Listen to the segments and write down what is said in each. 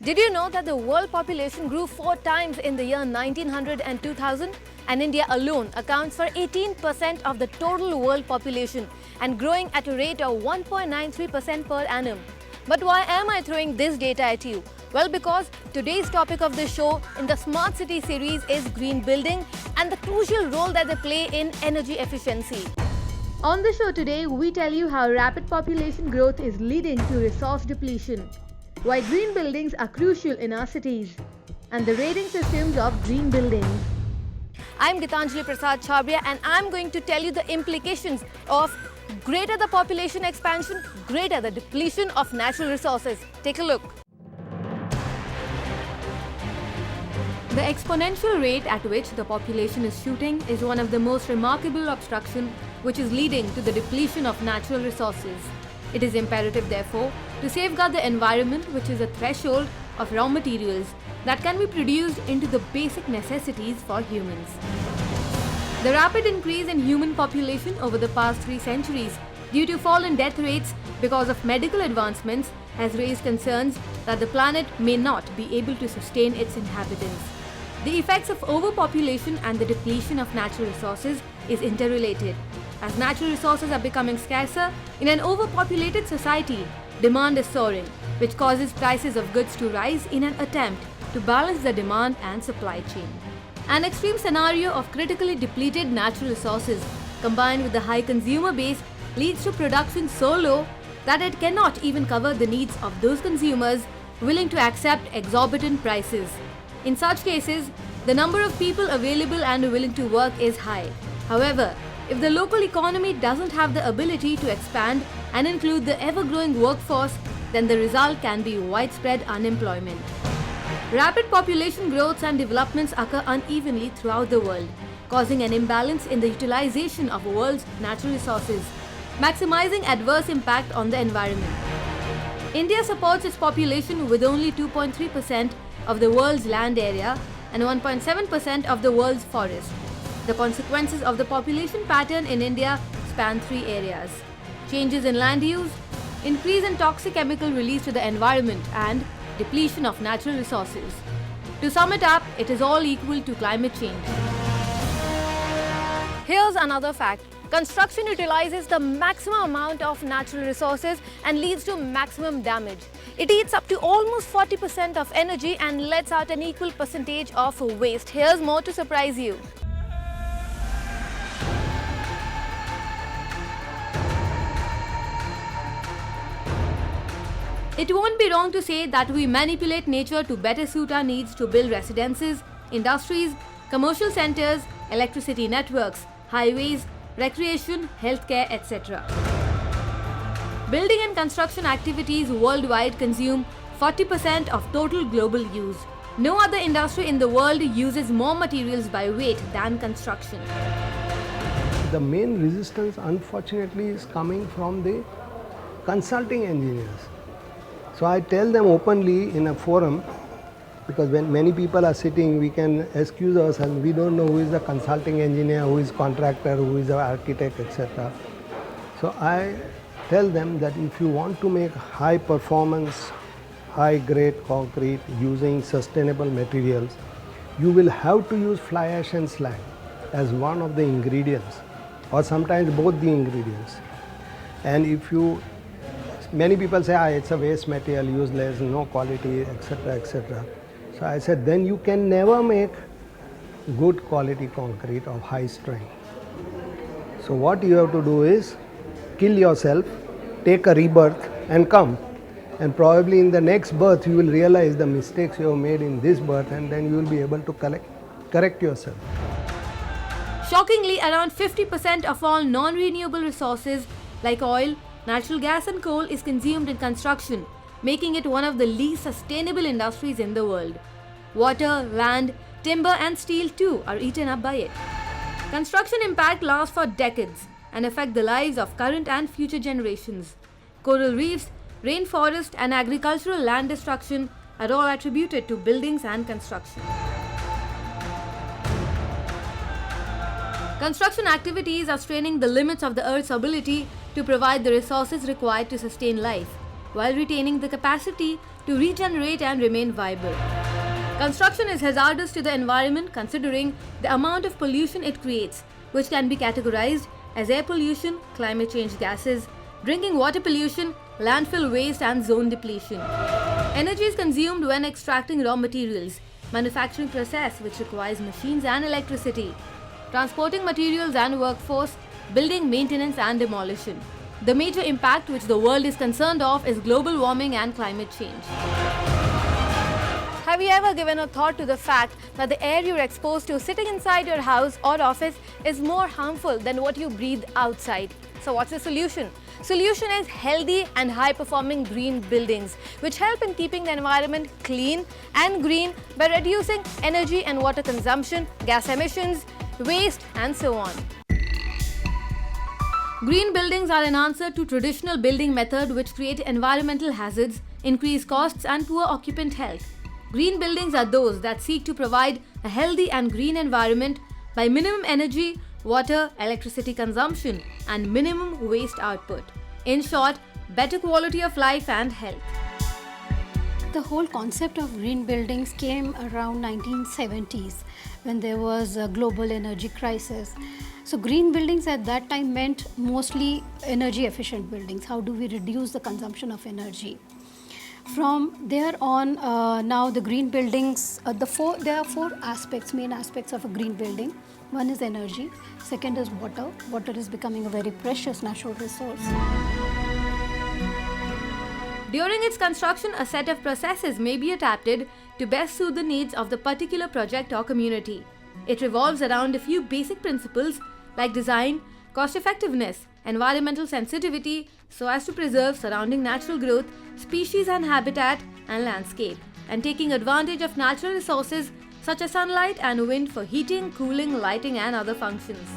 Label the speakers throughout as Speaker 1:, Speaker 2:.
Speaker 1: Did you know that the world population grew 4 times in the year 1900 and 2000? And India alone accounts for 18% of the total world population and growing at a rate of 1.93% per annum. But why am I throwing this data at you? Well, because today's topic of the show in the Smart City series is green building and the crucial role that they play in energy efficiency. On the show today, we tell you how rapid population growth is leading to resource depletion, why green buildings are crucial in our cities, and the rating systems of green buildings. I'm Gitanjali Prasad Chhabria and I'm going to tell you the implications of greater the population expansion, greater the depletion of natural resources. Take a look. The exponential rate at which the population is shooting is one of the most remarkable obstructions which is leading to the depletion of natural resources. It is imperative, therefore, to safeguard the environment, which is a threshold of raw materials that can be produced into the basic necessities for humans. The rapid increase in human population over the past 3 centuries due to fall in death rates because of medical advancements has raised concerns that the planet may not be able to sustain its inhabitants. The effects of overpopulation and the depletion of natural resources is interrelated. As natural resources are becoming scarcer, in an overpopulated society, demand is soaring, which causes prices of goods to rise in an attempt to balance the demand and supply chain. An extreme scenario of critically depleted natural resources combined with the high consumer base leads to production so low that it cannot even cover the needs of those consumers willing to accept exorbitant prices. In such cases, the number of people available and willing to work is high. However, if the local economy doesn't have the ability to expand and include the ever-growing workforce, then the result can be widespread unemployment. Rapid population growths and developments occur unevenly throughout the world, causing an imbalance in the utilization of the world's natural resources, maximizing adverse impact on the environment. India supports its population with only 2.3% of the world's land area and 1.7% of the world's forest. The consequences of the population pattern in India span 3 areas: changes in land use, increase in toxic chemical release to the environment, and depletion of natural resources. To sum it up, it is all equal to climate change. Here's another fact. Construction utilizes the maximum amount of natural resources and leads to maximum damage. It eats up to almost 40% of energy and lets out an equal percentage of waste. Here's more to surprise you. It won't be wrong to say that we manipulate nature to better suit our needs to build residences, industries, commercial centers, electricity networks, highways, recreation, healthcare, etc. Building and construction activities worldwide consume 40% of total global use. No other industry in the world uses more materials by weight than construction.
Speaker 2: The main resistance, unfortunately, is coming from the consulting engineers. So I tell them openly in a forum, because when many people are sitting, we can excuse ourselves. We don't know who is the consulting engineer, who is contractor, who is the architect, etc. So I tell them that if you want to make high performance, high grade concrete using sustainable materials, you will have to use fly ash and slag as one of the ingredients, or sometimes both the ingredients. And if you many people say, it's a waste material, useless, no quality, etc., etc. So I said, then you can never make good quality concrete of high strength. So what you have to do is kill yourself, take a rebirth and come. And probably in the next birth you will realize the mistakes you have made in this birth, and then you will be able to correct yourself.
Speaker 1: Shockingly, around 50% of all non-renewable resources like oil, natural gas and coal is consumed in construction, making it one of the least sustainable industries in the world. Water, land, timber and steel too are eaten up by it. Construction impact lasts for decades and affect the lives of current and future generations. Coral reefs, rainforest and agricultural land destruction are all attributed to buildings and construction. Construction activities are straining the limits of the Earth's ability to provide the resources required to sustain life, while retaining the capacity to regenerate and remain viable. Construction is hazardous to the environment considering the amount of pollution it creates, which can be categorized as air pollution, climate change gases, drinking water pollution, landfill waste and zone depletion. Energy is consumed when extracting raw materials, manufacturing process which requires machines and electricity, transporting materials and workforce, building maintenance and demolition. The major impact which the world is concerned of is global warming and climate change. Have you ever given a thought to the fact that the air you're exposed to sitting inside your house or office is more harmful than what you breathe outside? So what's the solution? Solution is healthy and high-performing green buildings, which help in keeping the environment clean and green by reducing energy and water consumption, gas emissions, waste and so on. Green buildings are an answer to traditional building method which create environmental hazards, increase costs and poor occupant health. Green buildings are those that seek to provide a healthy and green environment by minimum energy, water, electricity consumption and minimum waste output. In short, better quality of life and health.
Speaker 3: The whole concept of green buildings came around 1970s when there was a global energy crisis. So green buildings at that time meant mostly energy efficient buildings. How do we reduce the consumption of energy? From there on, now the green buildings, there are four aspects, main aspects of a green building. One is energy, second is water. Water is becoming a very precious natural resource.
Speaker 1: During its construction, a set of processes may be adapted to best suit the needs of the particular project or community. It revolves around a few basic principles like design, cost effectiveness, environmental sensitivity so as to preserve surrounding natural growth, species and habitat and landscape, and taking advantage of natural resources such as sunlight and wind for heating, cooling, lighting and other functions.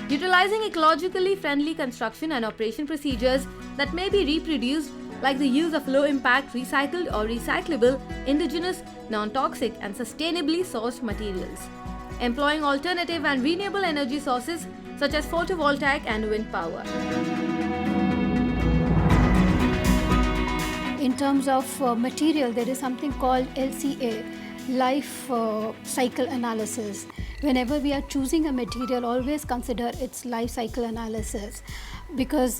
Speaker 1: Utilizing ecologically friendly construction and operation procedures that may be reproduced, like the use of low-impact recycled or recyclable, indigenous, non-toxic and sustainably sourced materials. Employing alternative and renewable energy sources such as photovoltaic and wind power.
Speaker 3: In terms of material, there is something called LCA, life cycle analysis. Whenever we are choosing a material, always consider its life cycle analysis. Because,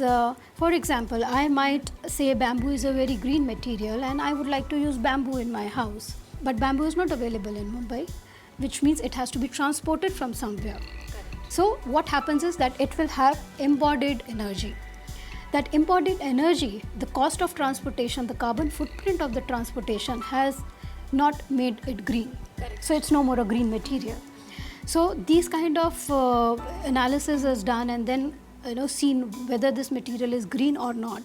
Speaker 3: for example, I might say bamboo is a very green material and I would like to use bamboo in my house. But bamboo is not available in Mumbai, which means it has to be transported from somewhere. So what happens is that it will have embodied energy. That embodied energy, the cost of transportation, the carbon footprint of the transportation has not made it green. So it's no more a green material. So these kind of analysis is done and then seen whether this material is green or not.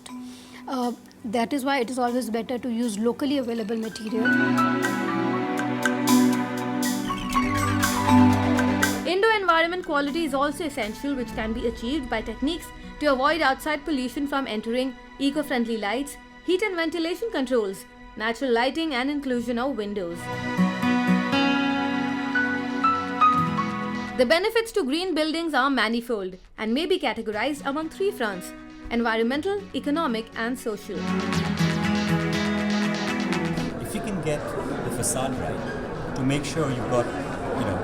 Speaker 3: That is why it is always better to use locally available material.
Speaker 1: Indoor environment quality is also essential, which can be achieved by techniques to avoid outside pollution from entering, eco-friendly lights, heat and ventilation controls, natural lighting and inclusion of windows. The benefits to green buildings are manifold and may be categorized among three fronts: environmental, economic and social.
Speaker 4: If you can get the facade right, to make sure you've got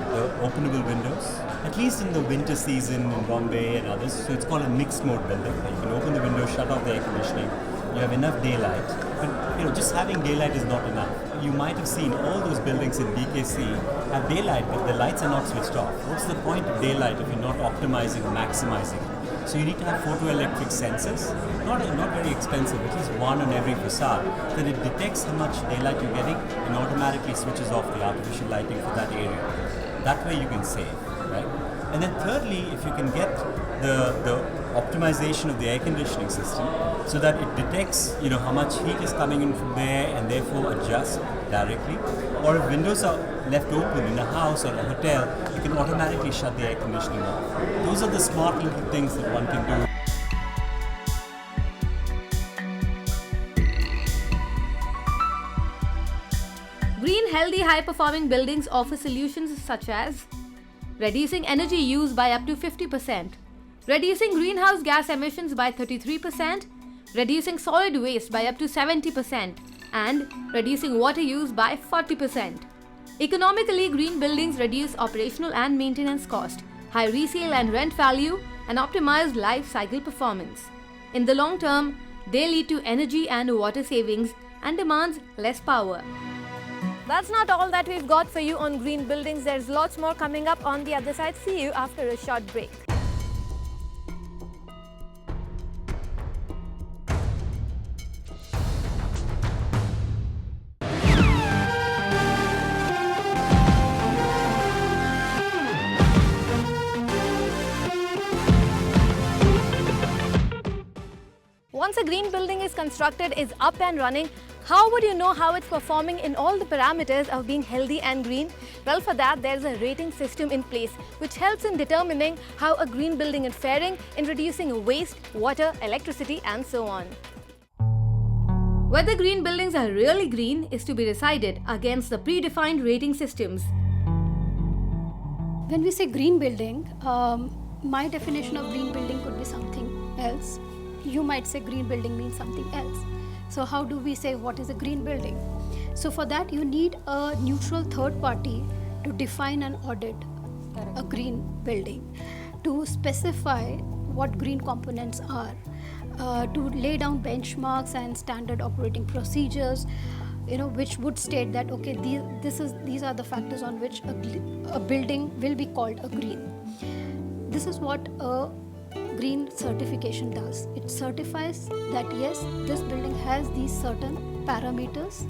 Speaker 4: the openable windows, at least in the winter season in Bombay and others, so it's called a mixed mode building. You can open the window, shut off the air conditioning, you have enough daylight, but just having daylight is not enough. You might have seen all those buildings in BKC have daylight, but the lights are not switched off. What's the point of daylight if you're not optimizing or maximizing it? So you need to have photoelectric sensors, not very expensive, at least one on every facade, that it detects how much daylight you're getting and automatically switches off the artificial lighting for that area. That way you can save, right? And then thirdly, if you can get the optimization of the air conditioning system so that it detects how much heat is coming in from there and therefore adjusts directly, or if windows are left open in a house or a hotel, you can automatically shut the air conditioning off. Those are the smart little things that one can do.
Speaker 1: Green, healthy, high-performing buildings offer solutions such as reducing energy use by up to 50%, reducing greenhouse gas emissions by 33%, reducing solid waste by up to 70%, and reducing water use by 40%. Economically, green buildings reduce operational and maintenance cost, high resale and rent value, and optimized life cycle performance. In the long term, they lead to energy and water savings and demands less power. That's not all that we've got for you on green buildings. There's lots more coming up on the other side. See you after a short break. Once a green building is constructed, is up and running, how would you know how it's performing in all the parameters of being healthy and green? Well, for that, there's a rating system in place which helps in determining how a green building is faring in reducing waste, water, electricity, and so on. Whether green buildings are really green is to be decided against the predefined rating systems.
Speaker 3: When we say green building, my definition of green building could be something else. You might say green building means something else. So how do we say what is a green building? So for that you need a neutral third party to define and audit a green building, to specify what green components are, to lay down benchmarks and standard operating procedures, which would state that okay, these are the factors on which a building will be called a green. This is what a green certification does. It certifies that yes, this building has these certain parameters.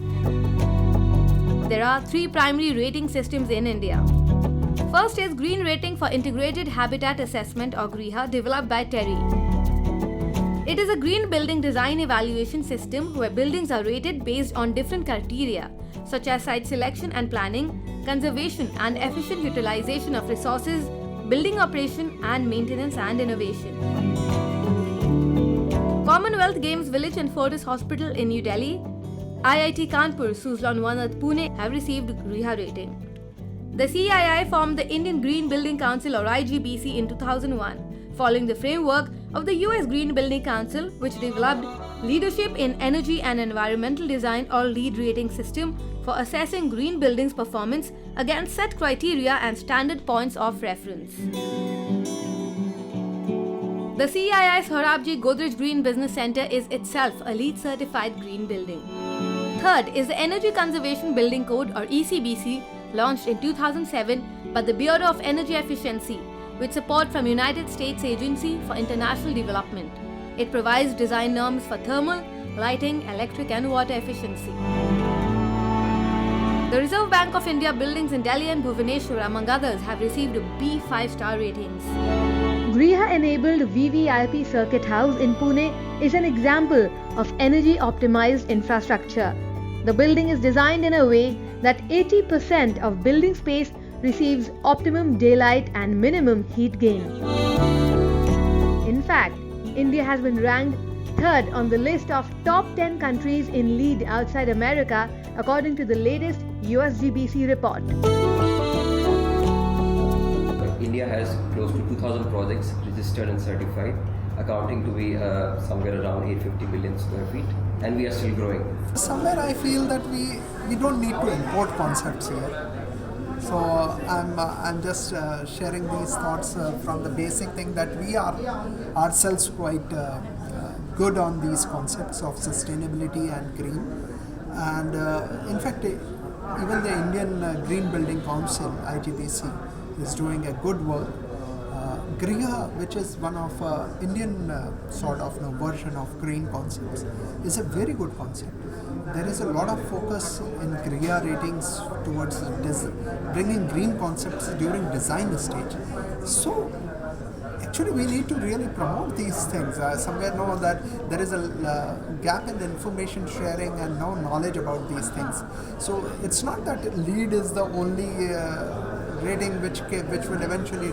Speaker 1: There are 3 primary rating systems in India. First is Green Rating for Integrated Habitat Assessment or GRIHA, developed by TERI. It is a green building design evaluation system where buildings are rated based on different criteria such as site selection and planning, conservation and efficient utilization of resources, building operation and maintenance, and innovation. Commonwealth Games Village and Fortis Hospital in New Delhi, IIT Kanpur, Suzlon One at Pune have received GRIHA rating. The CII formed the Indian Green Building Council or IGBC in 2001, following the framework of the US Green Building Council, which developed Leadership in Energy and Environmental Design or LEED rating system for assessing green buildings' performance against set criteria and standard points of reference. The CII's Horabji Godrej Green Business Centre is itself a LEED certified green building. Third is the Energy Conservation Building Code or ECBC, launched in 2007 by the Bureau of Energy Efficiency with support from United States Agency for International Development. It provides design norms for thermal, lighting, electric and water efficiency. The Reserve Bank of India buildings in Delhi and Bhubaneswar, among others, have received B 5-star ratings.
Speaker 5: GRIHA-enabled VVIP Circuit House in Pune is an example of energy-optimized infrastructure. The building is designed in a way that 80% of building space receives optimum daylight and minimum heat gain. In fact, India has been ranked third on the list of top 10 countries in LEED outside America, according to the latest USGBC report.
Speaker 6: India has close to 2,000 projects registered and certified, accounting to be somewhere around 850 million square feet, and we are still growing.
Speaker 7: Somewhere I feel that we don't need to import concepts here. So I'm just sharing these thoughts from the basic thing that we are ourselves quite good on these concepts of sustainability and green. And in fact, even the Indian Green Building Council, IGBC, is doing a good work. GRIHA, which is one of Indian sort of version of green concepts, is a very good concept. There is a lot of focus in GRIHA ratings towards bringing green concepts during design stage. So actually we need to really promote these things. Somewhere know that there is a gap in information sharing and no knowledge about these things. So it's not that LEED is the only rating which will eventually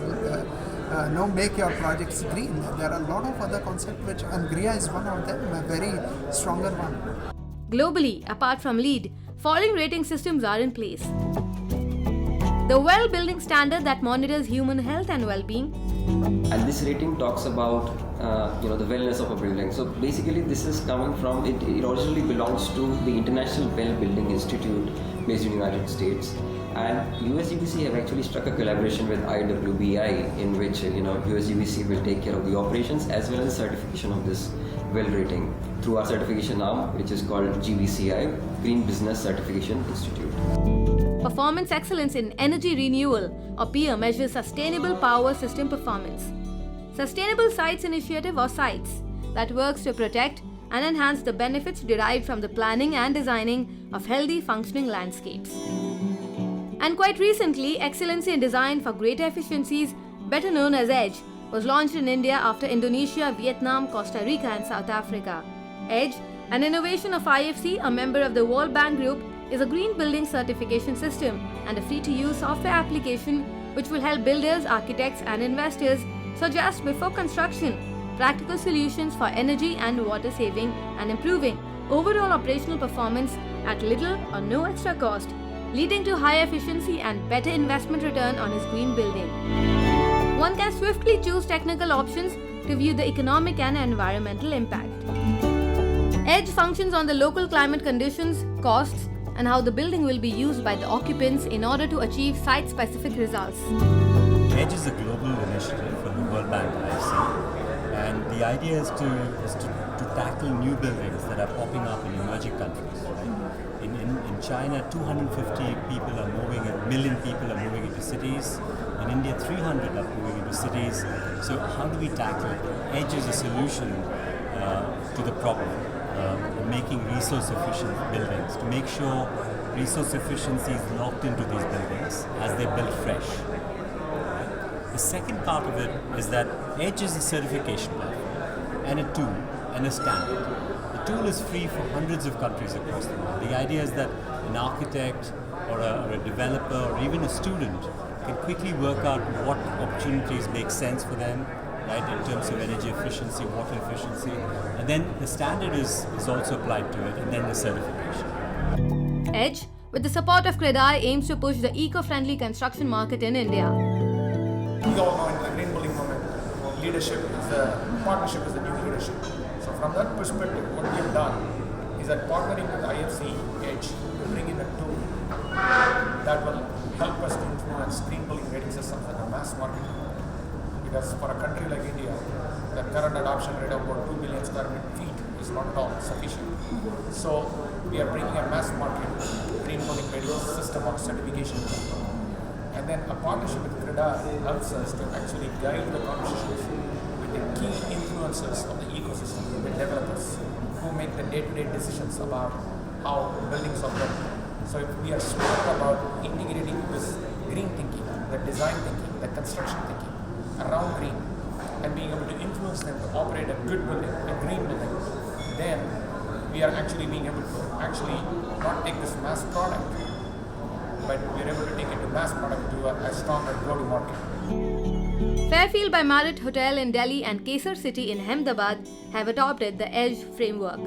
Speaker 7: make your projects green. There are a lot of other concepts and GRIHA is one of them, a very stronger one.
Speaker 1: Globally, apart from LEED, following rating systems are in place. The WELL building standard that monitors human health and well-being,
Speaker 6: And this rating talks about the wellness of a building. So basically, this is coming from it originally belongs to the International Well Building Institute based in the United States. And USGBC have actually struck a collaboration with IWBI, in which USGBC will take care of the operations as well as certification of this well rating through our certification arm, which is called GBCI, Green Business Certification Institute.
Speaker 1: Performance Excellence in Energy Renewal, or PEER, measures sustainable power system performance. Sustainable Sites Initiative, or SITES, that works to protect and enhance the benefits derived from the planning and designing of healthy functioning landscapes. And quite recently, Excellency in Design for Greater Efficiencies, better known as EDGE, was launched in India after Indonesia, Vietnam, Costa Rica and South Africa. EDGE, an innovation of IFC, a member of the World Bank Group, is a green building certification system and a free-to-use software application which will help builders, architects and investors suggest before construction practical solutions for energy and water saving and improving overall operational performance at little or no extra cost, leading to higher efficiency and better investment return on his green building. One can swiftly choose technical options to view the economic and environmental impact. EDGE functions on the local climate conditions, costs, and how the building will be used by the occupants in order to achieve site-specific results.
Speaker 4: EDGE is a global initiative from the World Bank IFC, and the idea is to tackle new buildings that are popping up in emerging countries. Right? In China, 250 people are moving, a million people are moving into cities. In India, 300 are moving into cities. So how do we tackle it? EDGE is a solution to the problem. Making resource efficient buildings, to make sure resource efficiency is locked into these buildings as they're built fresh. The second part of it is that EDGE is a certification platform and a tool and a standard. The tool is free for hundreds of countries across the world. The idea is that an architect or a developer or even a student can quickly work out what opportunities make sense for them, right, in terms of energy efficiency, water efficiency, and then the standard is also applied to it, and then the certification.
Speaker 1: EDGE, with the support of CREDAI, aims to push the eco-friendly construction market in India.
Speaker 8: We all know in the green building movement, partnership is the new leadership. So from that perspective, what we have done is that partnering with IFC EDGE to bring in a tool that will help us to influence green building rating systems at a mass market. Because for a country like India, the current adoption rate of about 2 billion square feet is not at all sufficient. So we are bringing a mass market green building rating system or certification. And then a partnership with CREDAI helps us to actually guide the conversations with the key influencers of the ecosystem, the developers who make the day-to-day decisions about how buildings are built. So if we are smart about integrating this green thinking, the design thinking, the construction thinking around green, and being able to influence them to operate a good building, a green building, then we are actually being able to actually not take this mass product, but we are able to take it to mass product to a stronger global market.
Speaker 1: Fairfield by Marriott Hotel in Delhi and Kesar City in Ahmedabad have adopted the EDGE framework.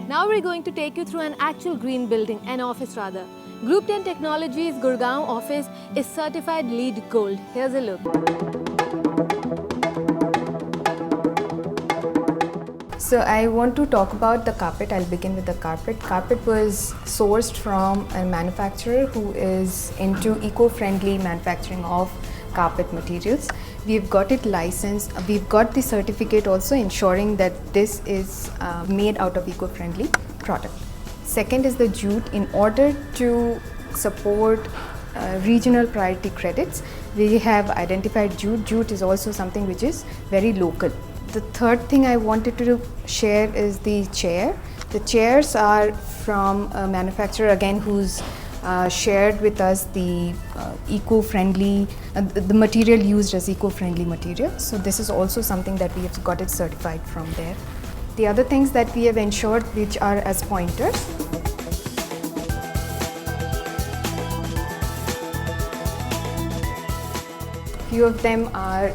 Speaker 1: Now we're going to take you through an actual green building, an office rather. Group 10 Technologies Gurgaon office is certified LEED Gold. Here's a look.
Speaker 9: So I want to talk about the carpet. I'll begin with the carpet. Carpet was sourced from a manufacturer who is into eco-friendly manufacturing of carpet materials. We've got it licensed. We've got the certificate also ensuring that this is made out of eco-friendly product. Second is the jute. In order to support regional priority credits, we have identified jute. Jute is also something which is very local. The third thing I wanted to share is the chair. The chairs are from a manufacturer again who's shared with us the eco-friendly, the material used as eco-friendly material. So this is also something that we have got it certified from there. The other things that we have ensured which are as pointers. Few of them are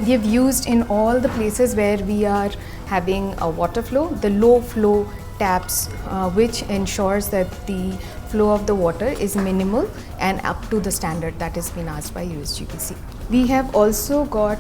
Speaker 9: we have used in all the places where we are having a water flow. The low flow taps which ensures that the flow of the water is minimal and up to the standard that has been asked by USGBC. We have also got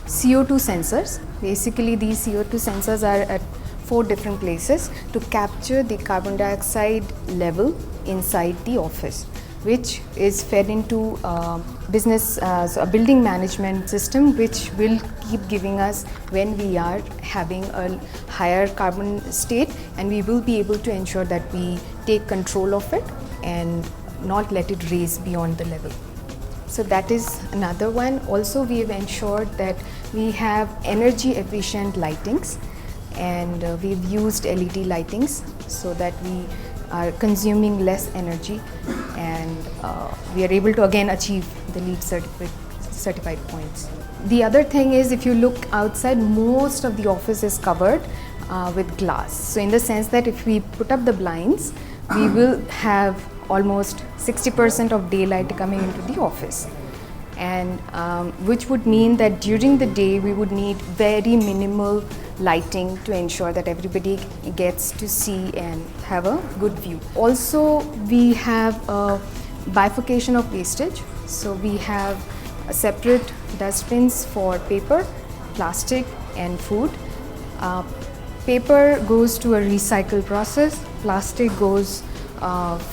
Speaker 9: CO2 sensors. Basically, these CO2 sensors are at 4 different places to capture the carbon dioxide level inside the office, which is fed into so a building management system, which will keep giving us when we are having a higher carbon state, and we will be able to ensure that we take control of it and not let it raise beyond the level. So that is another one. Also, we have ensured that we have energy efficient lightings, and we've used LED lightings so that we are consuming less energy, and we are able to again achieve the LEED certified points. The other thing is, if you look outside, most of the office is covered with glass. So in the sense that if we put up the blinds, we will have almost 60% of daylight coming into the office, and which would mean that during the day we would need very minimal lighting to ensure that everybody gets to see and have a good view. Also, we have a bifurcation of wastage. So we have separate dustbins for paper, plastic and food. Paper goes to a recycle process, plastic goes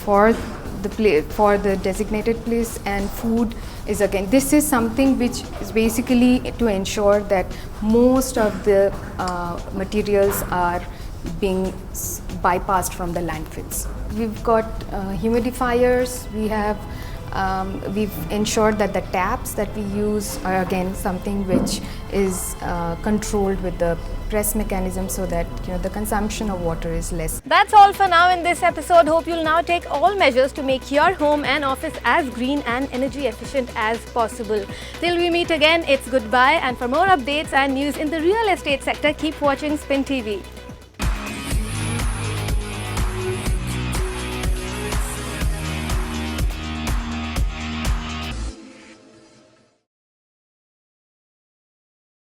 Speaker 9: for the designated place, and food is again, this is something which is basically to ensure that most of the materials are being bypassed from the landfills. We've got humidifiers, we've ensured that the taps that we use are again something which is controlled with the press mechanism, so that the consumption of water is less.
Speaker 1: That's all for now in this episode. Hope you'll now take all measures to make your home and office as green and energy efficient as possible. Till we meet again, it's goodbye, and for more updates and news in the real estate sector, keep watching Spin TV.